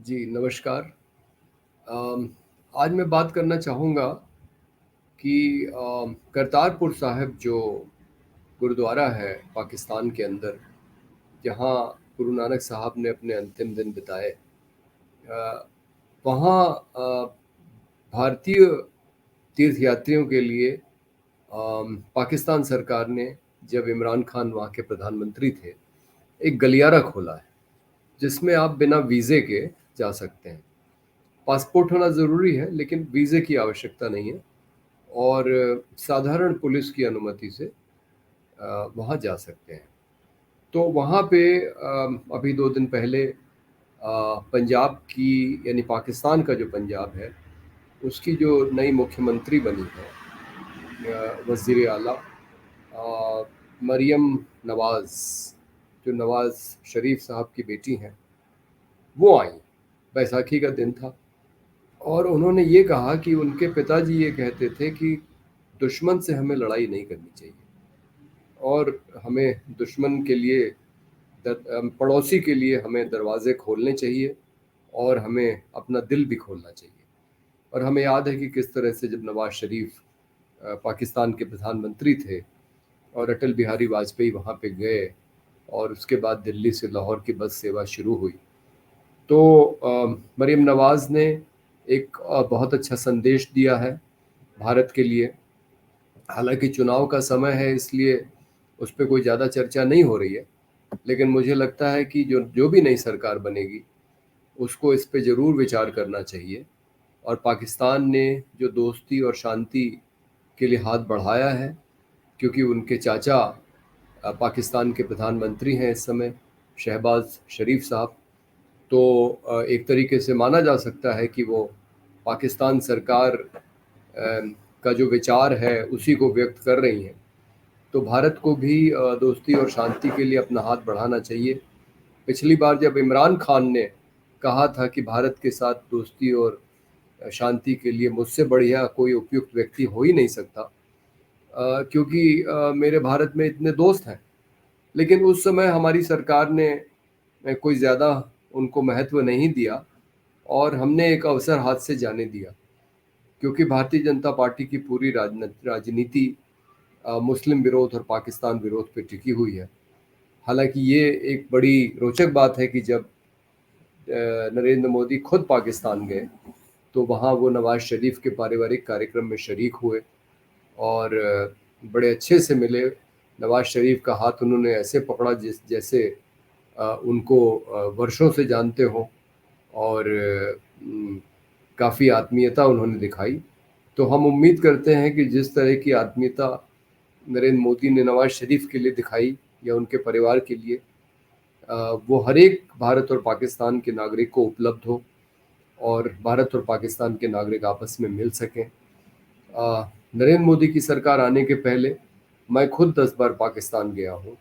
जी, नमस्कार। अम, आज मैं बात करना चाहूँगा कि करतारपुर साहिब जो गुरुद्वारा है पाकिस्तान के अंदर, जहाँ गुरु नानक साहब ने अपने अंतिम दिन बिताए, वहाँ भारतीय तीर्थयात्रियों के लिए पाकिस्तान सरकार ने, जब इमरान खान वहाँ के प्रधानमंत्री थे, एक गलियारा खोला है, जिसमें आप बिना वीज़े के जा सकते हैं। पासपोर्ट होना ज़रूरी है, लेकिन वीज़े की आवश्यकता नहीं है और साधारण पुलिस की अनुमति से वहाँ जा सकते हैं। तो वहाँ पे अभी 2 दिन पहले पंजाब की, यानी पाकिस्तान का जो पंजाब है, उसकी जो नई मुख्यमंत्री बनी है, वज़ीर आला मरियम नवाज़, जो नवाज़ शरीफ साहब की बेटी हैं, वो आईं। बैसाखी का दिन था और उन्होंने ये कहा कि उनके पिताजी ये कहते थे कि दुश्मन से हमें लड़ाई नहीं करनी चाहिए और हमें दुश्मन के लिए पड़ोसी के लिए हमें दरवाजे खोलने चाहिए और हमें अपना दिल भी खोलना चाहिए। और हमें याद है कि किस तरह से जब नवाज शरीफ पाकिस्तान के प्रधानमंत्री थे और अटल बिहारी वाजपेयी वहाँ पे गए और उसके बाद दिल्ली से लाहौर की बस सेवा शुरू हुई, तो मरीम नवाज़ ने एक बहुत अच्छा संदेश दिया है भारत के लिए। हालांकि चुनाव का समय है, इसलिए उस पर कोई ज़्यादा चर्चा नहीं हो रही है, लेकिन मुझे लगता है कि जो जो भी नई सरकार बनेगी, उसको इस पे ज़रूर विचार करना चाहिए। और पाकिस्तान ने जो दोस्ती और शांति के लिए हाथ बढ़ाया है, क्योंकि उनके चाचा पाकिस्तान के प्रधानमंत्री हैं इस समय, शहबाज शरीफ साहब, तो एक तरीके से माना जा सकता है कि वो पाकिस्तान सरकार का जो विचार है उसी को व्यक्त कर रही हैं। तो भारत को भी दोस्ती और शांति के लिए अपना हाथ बढ़ाना चाहिए। पिछली बार जब इमरान खान ने कहा था कि भारत के साथ दोस्ती और शांति के लिए मुझसे बढ़िया कोई उपयुक्त व्यक्ति हो ही नहीं सकता, क्योंकि मेरे भारत में इतने दोस्त हैं। लेकिन उस समय हमारी सरकार ने कोई ज़्यादा उनको महत्व नहीं दिया और हमने एक अवसर हाथ से जाने दिया, क्योंकि भारतीय जनता पार्टी की पूरी राजनीति मुस्लिम विरोध और पाकिस्तान विरोध पे टिकी हुई है। हालांकि ये एक बड़ी रोचक बात है कि जब नरेंद्र मोदी खुद पाकिस्तान गए, तो वहाँ वो नवाज शरीफ के पारिवारिक कार्यक्रम में शरीक हुए और बड़े अच्छे से मिले। नवाज शरीफ का हाथ उन्होंने ऐसे पकड़ा जैसे उनको वर्षों से जानते हों और काफ़ी आत्मीयता उन्होंने दिखाई। तो हम उम्मीद करते हैं कि जिस तरह की आत्मीयता नरेंद्र मोदी ने नवाज शरीफ के लिए दिखाई या उनके परिवार के लिए, वो हर एक भारत और पाकिस्तान के नागरिक को उपलब्ध हो और भारत और पाकिस्तान के नागरिक आपस में मिल सकें। नरेंद्र मोदी की सरकार आने के पहले मैं खुद 10 बार पाकिस्तान गया हूँ,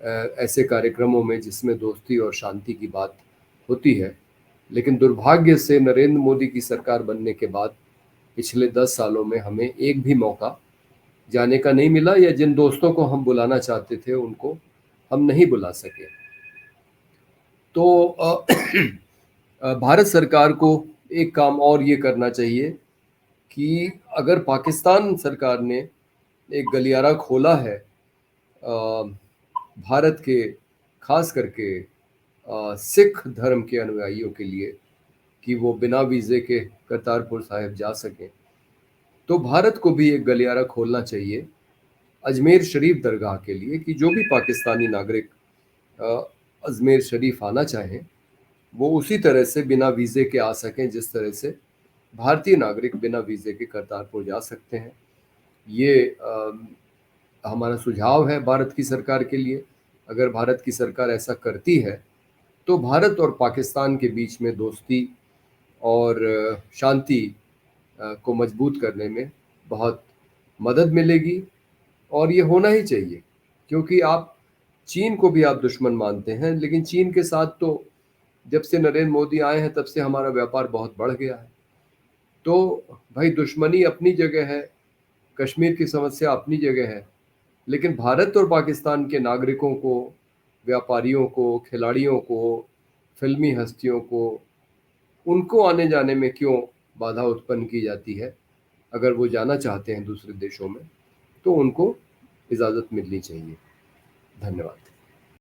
ऐसे कार्यक्रमों में जिसमें दोस्ती और शांति की बात होती है। लेकिन दुर्भाग्य से नरेंद्र मोदी की सरकार बनने के बाद पिछले 10 सालों में हमें एक भी मौका जाने का नहीं मिला, या जिन दोस्तों को हम बुलाना चाहते थे उनको हम नहीं बुला सके। तो भारत सरकार को एक काम और ये करना चाहिए कि अगर पाकिस्तान सरकार ने एक गलियारा खोला है भारत के, खास करके सिख धर्म के अनुयायियों के लिए, कि वो बिना वीज़े के करतारपुर साहिब जा सकें, तो भारत को भी एक गलियारा खोलना चाहिए अजमेर शरीफ दरगाह के लिए, कि जो भी पाकिस्तानी नागरिक अजमेर शरीफ आना चाहें, वो उसी तरह से बिना वीज़े के आ सकें जिस तरह से भारतीय नागरिक बिना वीज़े के करतारपुर जा सकते हैं। ये हमारा सुझाव है भारत की सरकार के लिए। अगर भारत की सरकार ऐसा करती है, तो भारत और पाकिस्तान के बीच में दोस्ती और शांति को मजबूत करने में बहुत मदद मिलेगी। और ये होना ही चाहिए, क्योंकि आप चीन को भी आप दुश्मन मानते हैं, लेकिन चीन के साथ तो जब से नरेंद्र मोदी आए हैं तब से हमारा व्यापार बहुत बढ़ गया है। तो भाई, दुश्मनी अपनी जगह है, कश्मीर की समस्या अपनी जगह है, लेकिन भारत और पाकिस्तान के नागरिकों को, व्यापारियों को, खिलाड़ियों को, फिल्मी हस्तियों को, उनको आने जाने में क्यों बाधा उत्पन्न की जाती है। अगर वो जाना चाहते हैं दूसरे देशों में तो उनको इजाज़त मिलनी चाहिए। धन्यवाद।